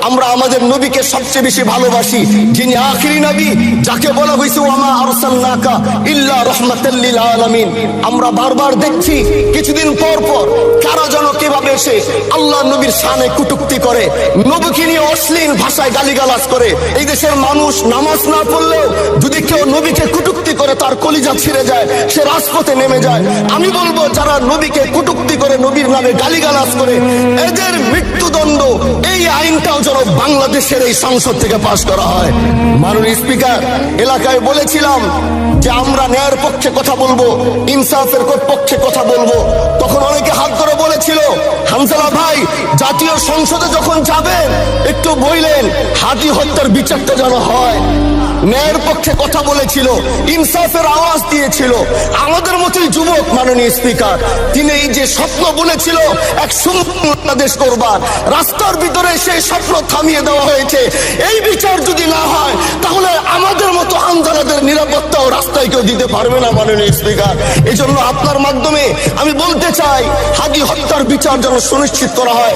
আমরা আমাদের নবীকে সবচেয়ে বেশি ভালোবাসি, যিনি আখিরি নবী, যাকে বলা হয়েছে ওয়ামা আরসালনাকা ইল্লা রাহমাতাল লিল আলামিন। আমরা বারবার দেখছি কিছুদিন পর পর কারা যেন কিভাবে এসে আল্লাহ নবীর শানে কটূক্তি করে, নবীকে নিয়ে অশ্লীল ভাষায় গালিগালাজ করে। এই দেশের মানুষ নামাজ না পড়লেও যদি কেউ নবীকে কটূক্তি করে তার কলিজা ছিঁড়ে যায়, সে রাজপথে নেমে যায়। আমি বলবো যারা নবীকে কটূক্তি করে, নবীর নামে গালিগালাজ করে, এদের মৃত্যুদণ্ড এই আইনটাও যেন বাংলাদেশের এই সংসদ থেকে পাশ করা হয়। মাননীয় স্পিকার, এলাকায় বলেছিলাম যে আমরা ন্যায়ের পক্ষে কথা বলবো, ইনসাফের পক্ষে কথা বলবো। তখন অনেকে হাত ধরে বলেছিল, হানজালা ভাই জাতীয় সংসদে যখন যাবেন একটু বললেন হাদি হত্যার বিচারটা যেন হয়। ন্যায়ের পক্ষে কথা বলেছিল, ইনসাফের আওয়াজ দিয়েছিল। আমাদের মতোই যুবক মাননীয় স্পিকার, তিনি এই যে স্বপ্ন বলেছিল এক সুন্দর বাংলাদেশ করবার, রাস্তার ভিতরে সেই স্বপ্ন থামিয়ে দেওয়া হয়েছে। এই বিচার যদি না হয় তাহলে আমাদের মতো আন্দোলনের নিরাপত্তাও রাস্তায় কেউ দিতে পারবে না মাননীয় স্পিকার। এই জন্য আপনার মাধ্যমে আমি বলতে চাই, হাদি হত্যার বিচার যেন সুনিশ্চিত করা হয়।